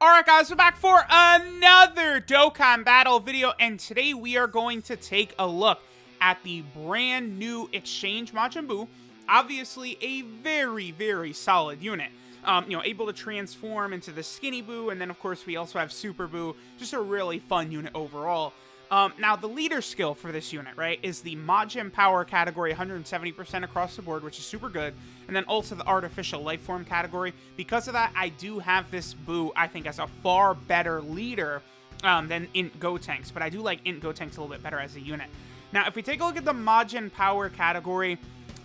Alright guys, we're back for another Dokkan battle video, and today we are going to take a look at the brand new Exchange Majin Buu. Obviously a very, very solid unit. Able to transform into the Skinny Buu, and then of course we also have Super Buu. Just a really fun unit overall. Now, the leader skill for this unit, right, is the Majin Power category, 170% across the board, which is super good. And then also the Artificial Life Form category. Because of that, I do have this Buu, I think, as a far better leader than Int Gotenks. But I do like Int Gotenks a little bit better as a unit. Now, if we take a look at the Majin Power category,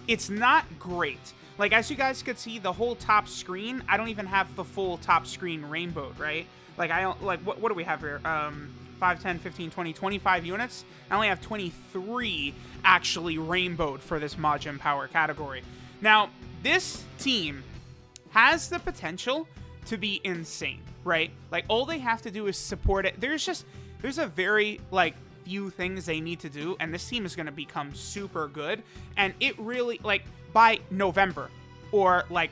it's not great. Like, as you guys could see, the whole top screen, I don't even have the full top screen rainbowed, right? Like, I don't, like, what do we have here? 5, 10, 15, 20, 25 units. I only have 23 actually rainbowed for this Majin Power category. Now, this team has the potential to be insane, right? Like, all they have to do is support it. There's a very, like, few things they need to do, and this team is going to become super good. And it really, like, by November or, like,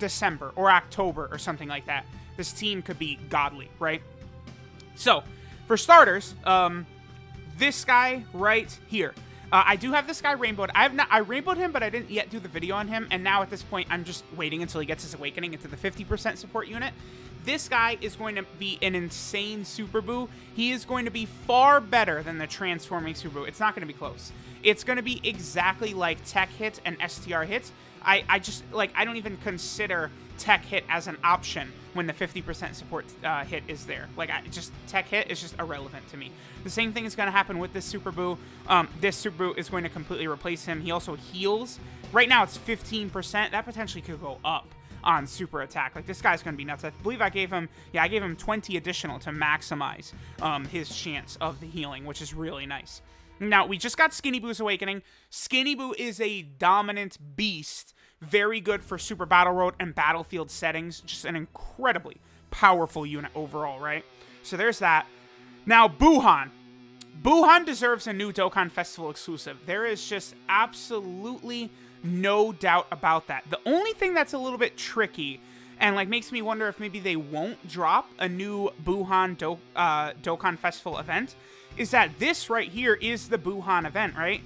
December or October or something like that, this team could be godly, right? So, for starters, this guy right here. I do have this guy rainbowed. I rainbowed him, but I didn't yet do the video on him. And now at this point, I'm just waiting until he gets his awakening into the 50% support unit. This guy is going to be an insane Super Buu. He is going to be far better than the transforming Super Buu. It's not going to be close. It's going to be exactly like Tech Hit and STR Hit. I just, like, I don't even consider Tech Hit as an option when the 50% support hit is there. Like, Tech Hit is just irrelevant to me. The same thing is going to happen with this Super Buu. This Super Buu is going to completely replace him. He also heals. Right now, it's 15%. That potentially could go up on super attack. Like, this guy's going to be nuts. I believe I gave him 20 additional to maximize his chance of the healing, which is really nice. Now, we just got Skinny Buu's awakening. Skinny Buu is a dominant beast. Very good for Super Battle Road and Battlefield settings. Just an incredibly powerful unit overall, right? So there's that. Now, Buuhan. Buuhan deserves a new Dokkan Festival exclusive. There is just absolutely no doubt about that. The only thing that's a little bit tricky and, like, makes me wonder if maybe they won't drop a new Buuhan Dokkan Festival event is that this right here is the Buuhan event, right?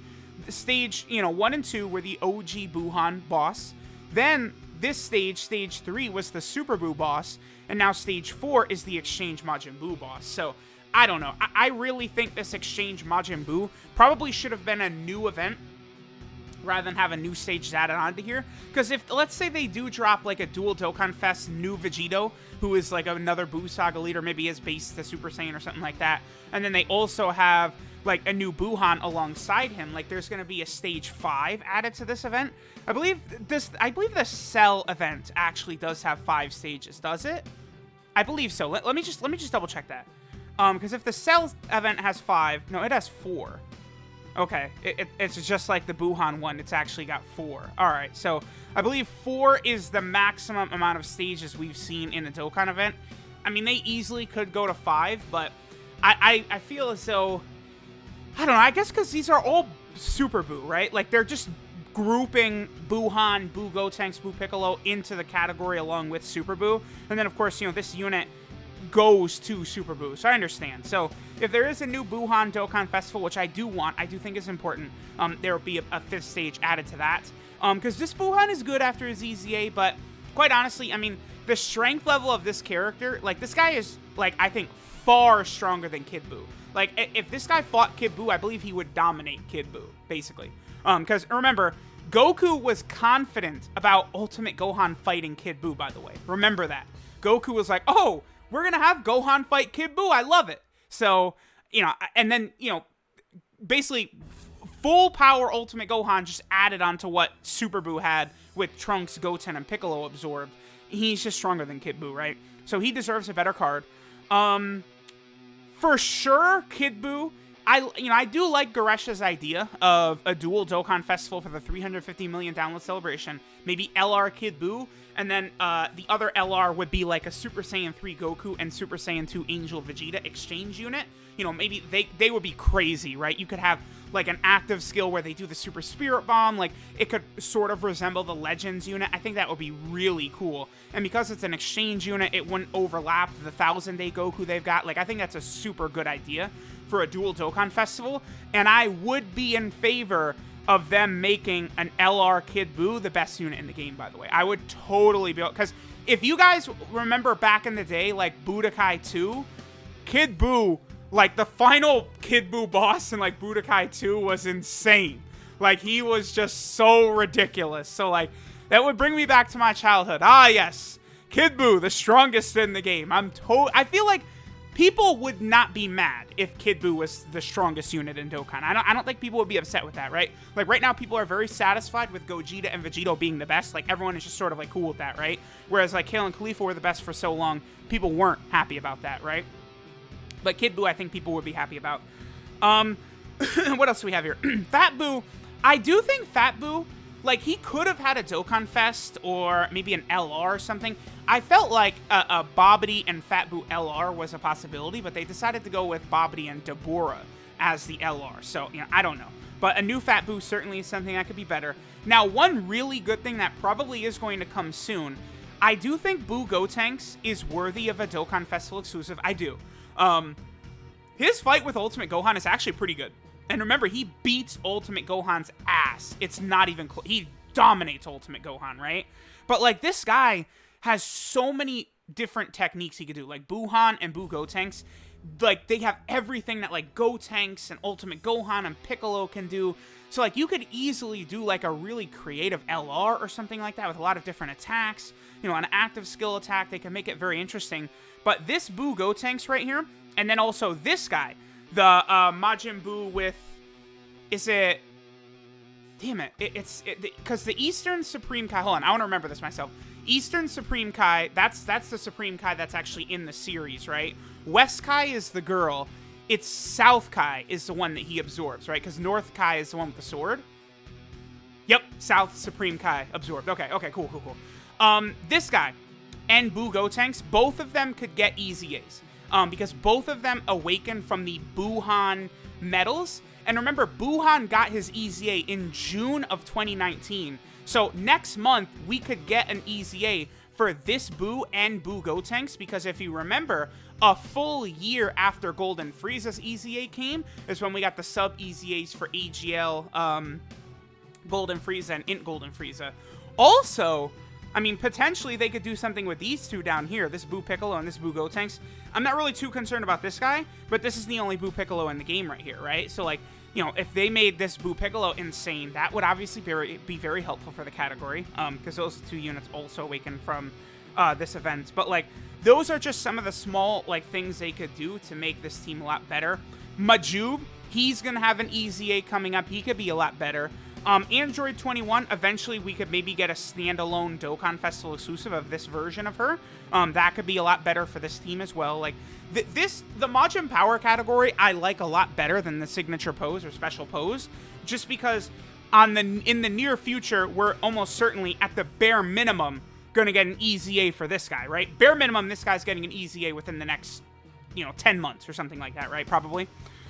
The stage, 1 and 2 were the OG Buuhan boss. Then this stage 3, was the Super Buu boss. And now stage 4 is the Exchange Majin Buu boss. So, I don't know. I really think this Exchange Majin Buu probably should have been a new event rather than have a new stage added onto here. Because if, let's say they do drop, like, a dual Dokkan Fest new Vegito, who is, like, another Buu Saga leader, maybe his base the Super Saiyan or something like that, and then they also have, like, a new Buuhan alongside him, like, there's going to be a stage 5 added to this event. I believe the Cell event actually does have 5 stages, does it? I believe so. Let me just double check that. Because if the Cell event has 5, no, it has 4. Okay, it's just like the Buuhan one. It's actually got 4. All right, so I believe 4 is the maximum amount of stages we've seen in the Dokkan event. I mean, they easily could go to 5, but I feel as though, I don't know, I guess because these are all Super Buu, right? Like, they're just grouping Buuhan, Buu Gotenks, Buu Piccolo into the category along with Super Buu. And then, of course, this unit goes to Super Buu, so I understand. So if there is a new Buuhan Dokkan Festival, which I do want, I do think is important, there will be a 5th stage added to that. Because this Buuhan is good after his EZA, but quite honestly, I mean, the strength level of this character, like, this guy is, like, I think far stronger than Kid Buu. Like, if this guy fought Kid Buu, I believe he would dominate Kid Buu, basically. Because remember, Goku was confident about Ultimate Gohan fighting Kid Buu, by the way. Remember that. Goku was like, oh, we're going to have Gohan fight Kid Buu. I love it. So, and then, basically full power Ultimate Gohan just added onto what Super Buu had with Trunks, Goten, and Piccolo absorbed. He's just stronger than Kid Buu, right? So he deserves a better card. For sure, Kid Buu. I do like Goresha's idea of a dual Dokkan Festival for the 350 million download celebration. Maybe LR Kid Buu And then the other LR would be like a Super Saiyan 3 Goku and Super Saiyan 2 Angel Vegeta exchange unit. You know, maybe they would be crazy, right? You could have like an active skill where they do the Super Spirit Bomb. Like, it could sort of resemble the Legends unit. I think that would be really cool. And because it's an exchange unit, it wouldn't overlap the 1000-day Goku they've got. Like, I think that's a super good idea for a dual Dokkan Festival. And I would be in favor of them making an LR Kid Buu the best unit in the game, by the way. I would totally be... Because if you guys remember back in the day, like Budokai 2, Kid Buu... Like, the final Kid Buu boss in, like, Budokai 2 was insane. Like, he was just so ridiculous. So, like, that would bring me back to my childhood. Ah, yes. Kid Buu, the strongest in the game. I feel like people would not be mad if Kid Buu was the strongest unit in Dokkan. I don't think people would be upset with that, right? Like, right now, people are very satisfied with Gogeta and Vegito being the best. Like, everyone is just sort of, like, cool with that, right? Whereas, like, Kale and Khalifa were the best for so long, people weren't happy about that, right? But Kid Buu, I think people would be happy about. What else do we have here? Fat Buu. I do think Fat Buu, like, he could have had a Dokkan Fest or maybe an LR or something. I felt like a Bobbity and Fat Buu LR was a possibility, but they decided to go with Bobbity and Deborah as the LR. So, you know, I don't know. But a new Fat Buu certainly is something that could be better. Now, one really good thing that probably is going to come soon, I do think Buu Gotenks is worthy of a Dokkan Festival exclusive. I do. His fight with Ultimate Gohan is actually pretty good. And remember, he beats Ultimate Gohan's ass. It's not even close. He dominates Ultimate Gohan, right? But, like, this guy has so many different techniques he could do. Like, Buuhan and Buu Gotenks, like, they have everything that, like, Gotenks and Ultimate Gohan and Piccolo can do. So, like, you could easily do, like, a really creative LR or something like that with a lot of different attacks. You know, an active skill attack. They can make it very interesting. But this Buu Gotenks right here, and then also this guy, the Majin Buu with, is it, damn it, because the Eastern Supreme Kai, hold on, I want to remember this myself. Eastern Supreme Kai, that's the Supreme Kai that's actually in the series, right? West Kai is the girl. It's South Kai is the one that he absorbs, right? Because North Kai is the one with the sword. Yep, South Supreme Kai absorbed. Okay, cool. This guy and Buu Gotenks, both of them could get easy A's. Because both of them awaken from the Buuhan medals. And remember, Buuhan got his EZA in June of 2019. So next month, we could get an EZA for this Buu and Buu Gotenks. Because if you remember, a full year after Golden Frieza's EZA came is when we got the sub EZAs for AGL, Golden Frieza and Int Golden Frieza. Also, I mean, potentially they could do something with these two down here, this Buu Piccolo and this Buu Gotenks. I'm not really too concerned about this guy, but this is the only Buu Piccolo in the game right here, right? So, like, you know, if they made this Buu Piccolo insane, that would obviously be very helpful for the category, because those two units also awaken from this event. But, like, those are just some of the small, like, things they could do to make this team a lot better. Majub, he's going to have an EZA coming up. He could be a lot better. Android 21, eventually we could maybe get a standalone Dokkan Festival exclusive of this version of her. That could be a lot better for this team as well. Like, the Majin Power category, I like a lot better than the signature pose or special pose, just because in the near future, we're almost certainly, at the bare minimum, going to get an EZA for this guy, right? Bare minimum, this guy's getting an EZA within the next, 10 months or something like that, right? Probably.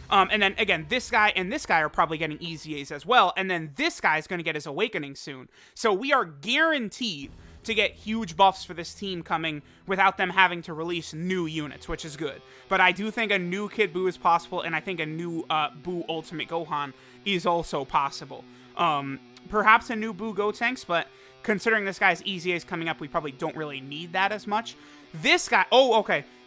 And then, again, this guy and this guy are probably getting EZAs as well. And then this guy's going to get his Awakening soon. So we are guaranteed to get huge buffs for this team coming without them having to release new units, which is good. But I do think a new Kid Buu is possible, and I think a new Buu Ultimate Gohan is also possible. Perhaps a new Buu Gotenks, but considering this guy's EZAs coming up, we probably don't really need that as much. This guy,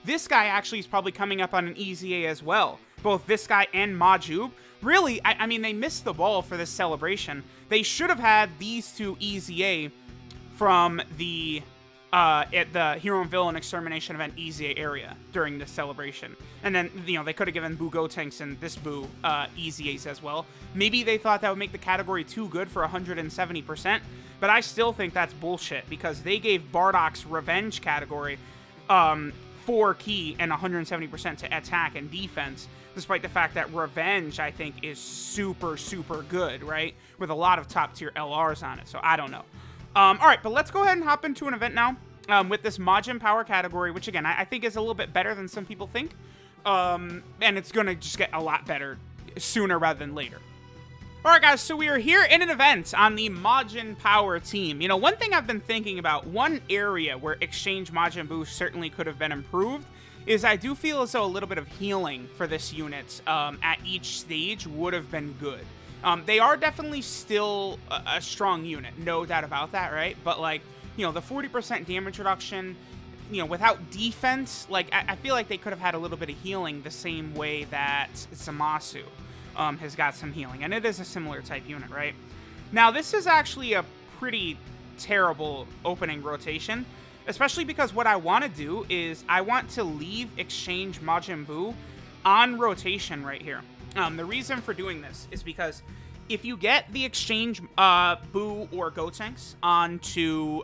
this guy actually is probably coming up on an EZA as well. Both this guy and Majub. Really, I mean, they missed the ball for this celebration. They should have had these two EZA from the Hero and Villain Extermination Event EZA area during this celebration. And then, they could have given Buu Gotenks and this Buu EZAs as well. Maybe they thought that would make the category too good for 170%, but I still think that's bullshit, because they gave Bardock's Revenge category 4 key and 170% to attack and defense, despite the fact that Revenge, I think, is super, super good, right? With a lot of top-tier LRs on it, so I don't know. All right, but let's go ahead and hop into an event now with this Majin Power category, which again, I think is a little bit better than some people think. And it's going to just get a lot better sooner rather than later. Alright guys, so we are here in an event on the Majin Power team. You know, one thing I've been thinking about, one area where Exchange Majin Buu certainly could have been improved, is I do feel as though a little bit of healing for this unit at each stage would have been good. They are definitely still a strong unit, no doubt about that, right? But like, you know, the 40% damage reduction, you know, without defense, like, I feel like they could have had a little bit of healing the same way that Zamasu has got some healing, and it is a similar type unit, right? Now, this is actually a pretty terrible opening rotation, especially because what I want to do is I want to leave Exchange Majin Buu on rotation right here. The reason for doing this is because if you get the Exchange Buu or Gotenks onto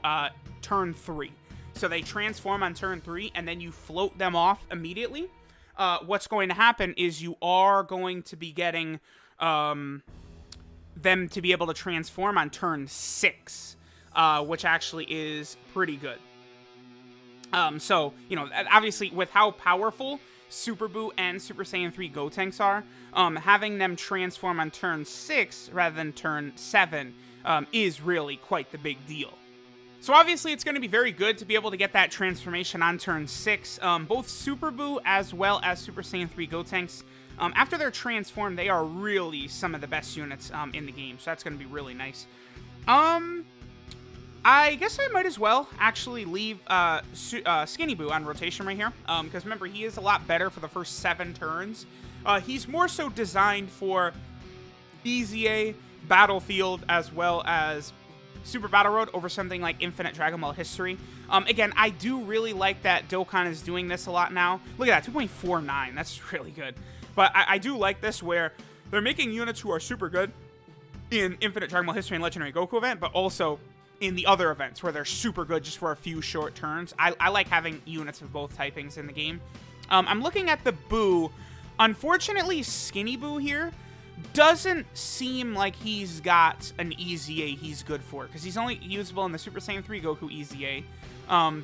turn 3, so they transform on turn 3, and then you float them off immediately, what's going to happen is you are going to be getting them to be able to transform on turn 6, which actually is pretty good. So, you know, obviously with how powerful Super Buu and Super Saiyan 3 Gotenks are, having them transform on turn 6 rather than turn 7 is really quite the big deal. So obviously it's going to be very good to be able to get that transformation on turn 6. Both Super Buu as well as Super Saiyan 3 Gotenks, after they're transformed, they are really some of the best units in the game. So that's going to be really nice. I guess I might as well actually leave Skinny Buu on rotation right here. Because remember, he is a lot better for the first 7 turns. He's more so designed for EZA, Battlefield, as well as Super Battle Road over something like Infinite Dragon Ball History. Again, I do really like that Dokkan is doing this a lot now. Look at that, 2.49. That's really good. But I do like this where they're making units who are super good in Infinite Dragon Ball History and Legendary Goku event, but also in the other events where they're super good just for a few short turns. I like having units of both typings in the game. I'm looking at the Buu. Unfortunately, Skinny Buu here doesn't seem like he's got an EZA he's good for, because he's only usable in the Super Saiyan 3 Goku EZA,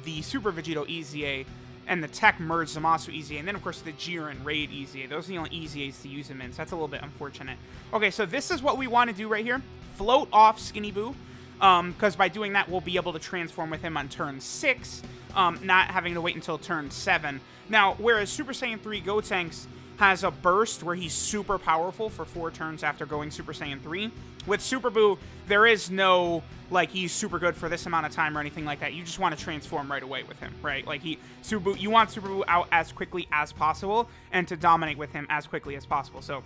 the Super Vegito EZA, and the Tech Merge Zamasu EZA, and then of course the Jiren Raid EZA. Those are the only EZAs to use him in, so that's a little bit unfortunate. Okay, so this is what we want to do right here. Float off Skinny Buu, because by doing that, we'll be able to transform with him on turn 6, not having to wait until turn 7. Now, whereas Super Saiyan 3 Gotenks has a burst where he's super powerful for 4 turns after going Super Saiyan 3. With Super Buu, there is no, like, he's super good for this amount of time or anything like that. You just want to transform right away with him, right? Like, Super Buu, you want Super Buu out as quickly as possible and to dominate with him as quickly as possible. So,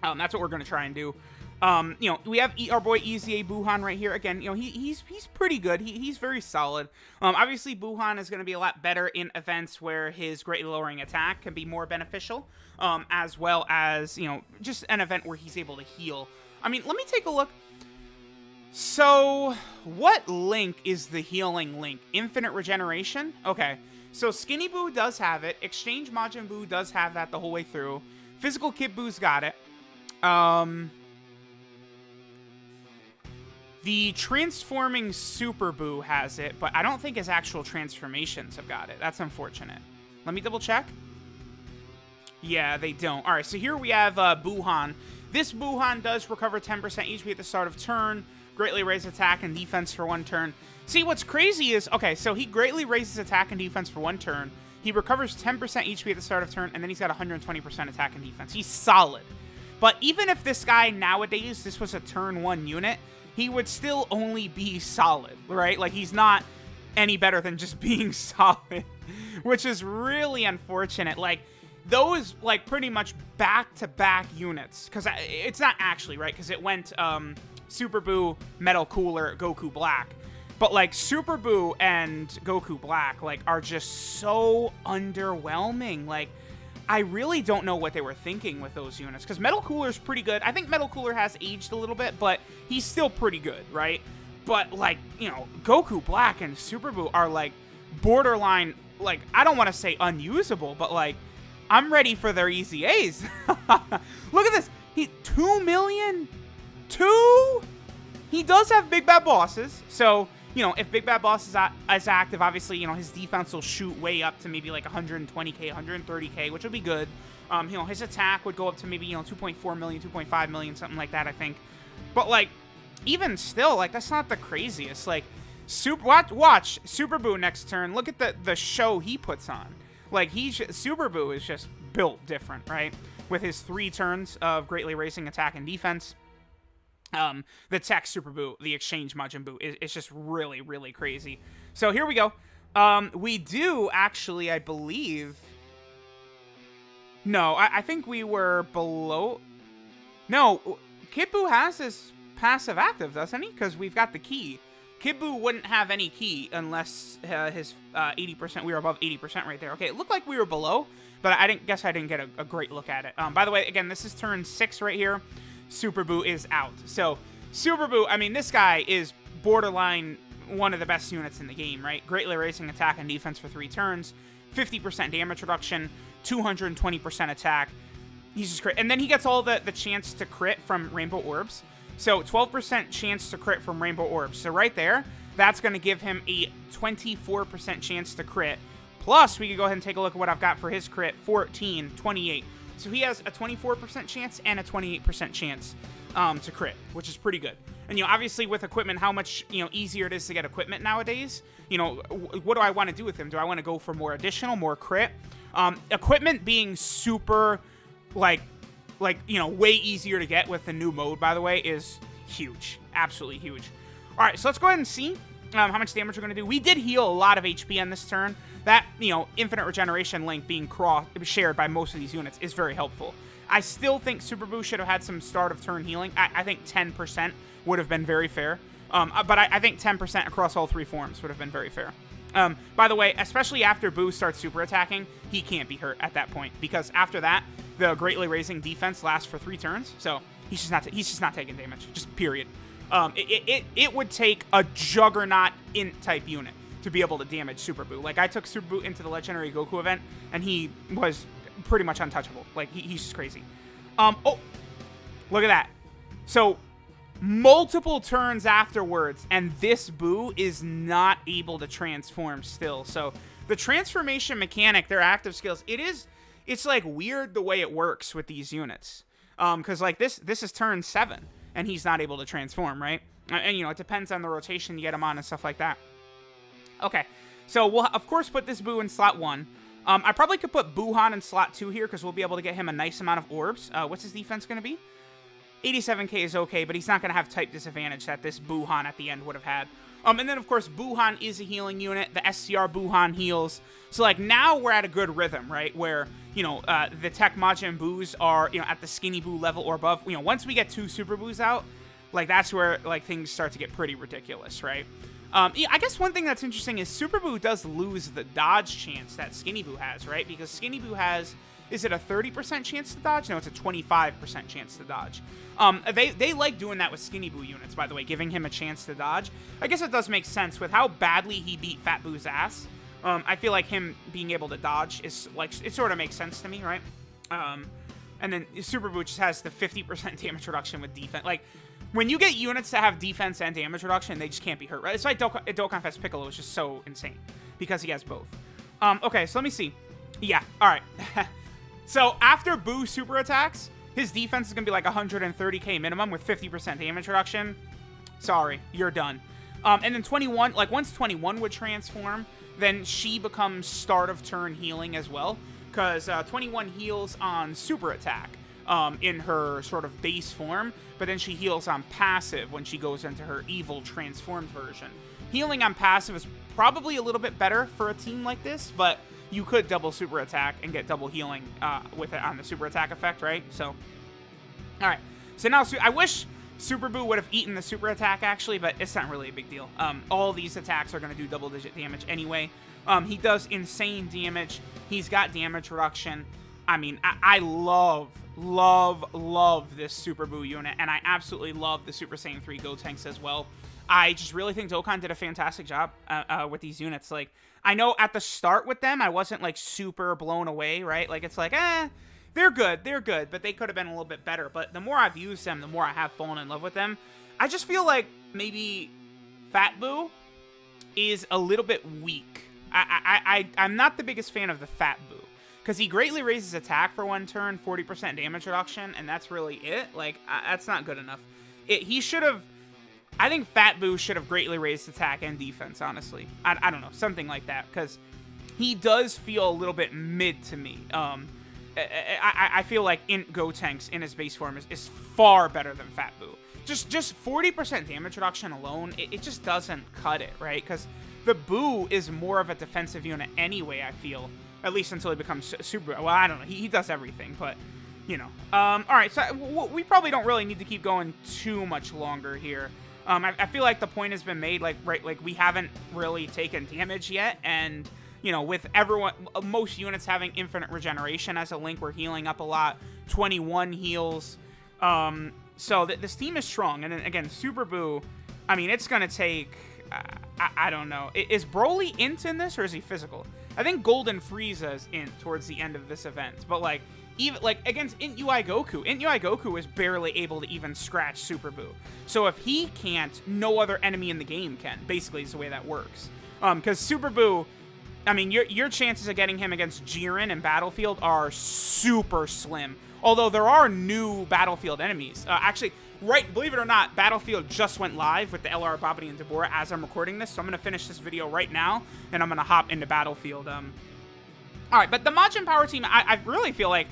that's what we're going to try and do. You know, we have our boy EZA Buuhan right here. Again, you know, he's pretty good. He's very solid. Obviously, Buuhan is going to be a lot better in events where his greatly lowering attack can be more beneficial, as well as, you know, just an event where he's able to heal. I mean, let me take a look. So, what link is the healing link? Infinite Regeneration? Okay, so Skinny Buu does have it. Exchange Majin Buu does have that the whole way through. Physical Kid Buu's got it. The transforming Super Buu has it, but I don't think his actual transformations have got it. That's unfortunate. Let me double check. Yeah, they don't. All right, so here we have Buuhan. This Buuhan does recover 10% HP at the start of turn, greatly raise attack and defense for 1 turn. See, what's crazy is, okay, so he greatly raises attack and defense for 1 turn. He recovers 10% HP at the start of turn, and then he's got 120% attack and defense. He's solid. But even if this guy nowadays, this was a turn 1 unit, he would still only be solid, right? Like, he's not any better than just being solid, which is really unfortunate. Like, those, like, pretty much back-to-back units, because it's not actually, right? Because it went Super Buu, Metal Cooler, Goku Black. But, like, Super Buu and Goku Black, like, are just so underwhelming. Like, I really don't know what they were thinking with those units, because Metal Cooler's pretty good. I think Metal Cooler has aged a little bit, but he's still pretty good, right? But, like, you know, Goku Black and Super Buu are, like, borderline, like, I don't want to say unusable, but, like, I'm ready for their EZAs. Look at this. 2 million? 2? He does have Big Bad Bosses, so, you know, if Big Bad Boss is active, obviously, you know, his defense will shoot way up to maybe like 120k, 130k, which would be good. You know, his attack would go up to maybe, you know, 2.4 million, 2.5 million, something like that, I think. But, like, even still, like, that's not the craziest. Like, watch Super Boo next turn. Look at the show he puts on. Like, Super Boo is just built different, right? With his 3 turns of greatly raising attack and defense. The tech Super Boo, the exchange Majin Buu, is just really, really crazy. So here we go. We do actually, I believe... No, I think we were below... No, Kid Buu has his passive active, doesn't he? Because we've got the key. Kid Buu wouldn't have any key unless his 80%, we were above 80% right there. Okay, it looked like we were below, but I didn't get a great look at it. By the way, again, this is turn 6 right here. Super Buu is out. So, Super Buu, I mean, this guy is borderline one of the best units in the game, right? Greatly raising attack and defense for 3 turns, 50% damage reduction, 220% attack. He's just crit. And then he gets all the chance to crit from Rainbow Orbs. So, 12% chance to crit from Rainbow Orbs. So, right there, that's going to give him a 24% chance to crit. Plus, we can go ahead and take a look at what I've got for his crit, 14, 28. So he has a 24% chance and a 28% chance to crit, which is pretty good. And, you know, obviously with equipment, how much, you know, easier it is to get equipment nowadays. You know, what do I want to do with him? Do I want to go for more additional, more crit? Equipment being super, like, you know, way easier to get with the new mode, by the way, is huge. Absolutely huge. All right, so let's go ahead and see how much damage we're going to do. We did heal a lot of HP on this turn. That, you know, infinite regeneration link being shared by most of these units is very helpful. I still think Super Buu should have had some start of turn healing. I think 10% would have been very fair. But I think 10% across all 3 forms would have been very fair. By the way, especially after Buu starts super attacking, he can't be hurt at that point. Because after that, the greatly raising defense lasts for 3 turns. So he's just not taking damage. Just period. It would take a Juggernaut int type unit to be able to damage Super Buu. Like, I took Super Buu into the Legendary Goku event, and he was pretty much untouchable. Like, he's just crazy. Oh, look at that. So, multiple turns afterwards, and this Buu is not able to transform still. So, the transformation mechanic, their active skills, it's like weird the way it works with these units. Because, like, this is turn 7, and he's not able to transform, right? And, you know, it depends on the rotation you get him on and stuff like that. Okay, so we'll, of course, put this Buu in slot 1. I probably could put Buuhan in slot 2 here because we'll be able to get him a nice amount of orbs. What's his defense going to be? 87k is okay, but he's not going to have type disadvantage that this Buuhan at the end would have had. And then, of course, Buuhan is a healing unit. The SCR Buuhan heals. So, like, now we're at a good rhythm, right? Where, you know, the Tech Majin Buus are, you know, at the Skinny Buu level or above. You know, once we get 2 Super Buus out, like, that's where, like, things start to get pretty ridiculous, right? Yeah, I guess one thing that's interesting is Super Buu does lose the dodge chance that Skinny Buu has, right? Because Skinny Buu has, is it a 30% chance to dodge? No, it's a 25% chance to dodge. They like doing that with Skinny Buu units, by the way, giving him a chance to dodge. I guess it does make sense with how badly he beat Fat Buu's ass. I feel like him being able to dodge is, like, it sort of makes sense to me, right? And then Super Buu just has the 50% damage reduction with defense. Like, when you get units that have defense and damage reduction, they just can't be hurt, right? It's like Dokkan Fest Piccolo is just so insane because he has both. Okay, so let me see. Yeah, all right. So after Buu super attacks, his defense is going to be like 130k minimum with 50% damage reduction. Sorry, you're done. And then 21, like once 21 would transform, then she becomes start of turn healing as well. Because 21 heals on super attack in her sort of base form, but then she heals on passive when she goes into her evil transformed version. Healing on passive is probably a little bit better for a team like this, but you could double super attack and get double healing with it on the super attack effect, right? So, all right. So now, I wish Super Buu would have eaten the super attack, actually, but it's not really a big deal. All these attacks are going to do double-digit damage anyway. He does insane damage. He's got damage reduction. I mean, I love this Super Buu unit, and I absolutely love the Super Saiyan 3 Gotenks as well. I just really think Dokkan did a fantastic job with these units. Like, I know at the start with them, I wasn't, like, super blown away, right? Like, it's like, they're good, but they could have been a little bit better. But the more I've used them, the more I have fallen in love with them. I just feel like maybe Fat Boo is a little bit weak. I'm not the biggest fan of the Fat Boo, because he greatly raises attack for 1 turn, 40% damage reduction, and that's really it. Like, that's not good enough. He should have... I think Fat Boo should have greatly raised attack and defense, honestly. I don't know, something like that, because he does feel a little bit mid to me. I feel like Gotenks in his base form is far better than Fat Boo. Just 40% damage reduction alone, it just doesn't cut it, right? Because the Boo is more of a defensive unit anyway, I feel. At least until he becomes super... Well, I don't know. He does everything, but, you know. Alright, so we probably don't really need to keep going too much longer here. I feel like the point has been made, like, right, like, we haven't really taken damage yet, and, you know, with everyone... Most units having infinite regeneration as a Link, we're healing up a lot. 21 heals. So this team is strong, and then, again, Super Boo, I mean, it's gonna take... I don't know. Is Broly Int in this, or is he physical? I think Golden Frieza is Int towards the end of this event. But, like, even like against Int UI Goku is barely able to even scratch Super Boo. So if he can't, no other enemy in the game can. Basically, is the way that works. Because Super Boo, I mean, your chances of getting him against Jiren and Battlefield are super slim. Although there are new Battlefield enemies. Actually, right, believe it or not, Battlefield just went live with the LR, Babidi, and Deborah as I'm recording this. So I'm going to finish this video right now, and I'm going to hop into Battlefield. Alright, but the Majin Power team, I really feel like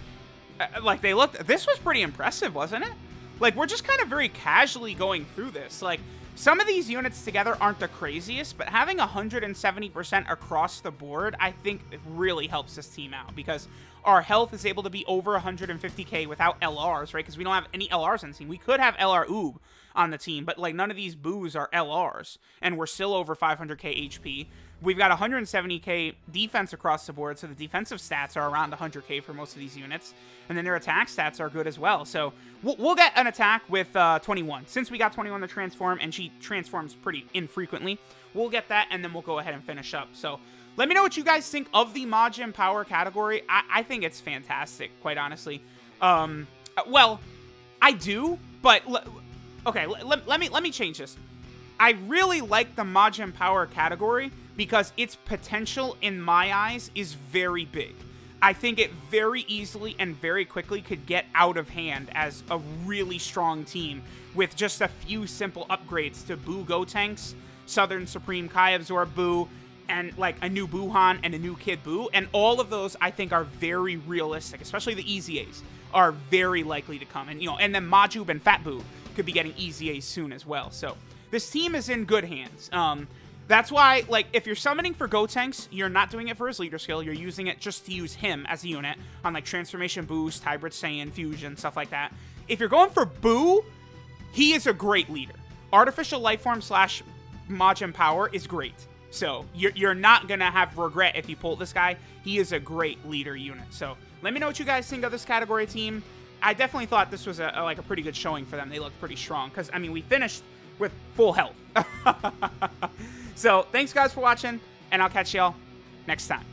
they looked... This was pretty impressive, wasn't it? Like, we're just kind of very casually going through this. Like, some of these units together aren't the craziest, but having 170% across the board, I think it really helps this team out, because our health is able to be over 150k without LRs, right? Because we don't have any LRs on the team. We could have LR Oob on the team, but, like, none of these Boos are LRs, and we're still over 500k HP. We've got 170k defense across the board, so the defensive stats are around 100k for most of these units, and then their attack stats are good as well. So we'll get an attack with 21. Since we got 21 to transform, and she transforms pretty infrequently, we'll get that, and then we'll go ahead and finish up. So let me know what you guys think of the Majin Power category. I think it's fantastic, quite honestly. Well, I do, but okay, let me change this. I really like the Majin Power category because its potential, in my eyes, is very big. I think it very easily and very quickly could get out of hand as a really strong team with just a few simple upgrades to Boo Gotenks, Southern Supreme Kai Absorb Boo, and like a new Buuhan and a new Kid Boo. And all of those, I think, are very realistic, especially the Easy A's are very likely to come. And, you know, and then Majub and Fat Boo could be getting Easy A's soon as well. So this team is in good hands. That's why, like, if you're summoning for Gotenks, you're not doing it for his leader skill. You're using it just to use him as a unit on, like, Transformation Boost, Hybrid Saiyan, Fusion, stuff like that. If you're going for Boo, he is a great leader. Artificial Lifeform / Majin Power is great. So you're not going to have regret if you pull this guy. He is a great leader unit. So let me know what you guys think of this category team. I definitely thought this was a pretty good showing for them. They looked pretty strong because, I mean, we finished with full health. So thanks, guys, for watching, and I'll catch y'all next time.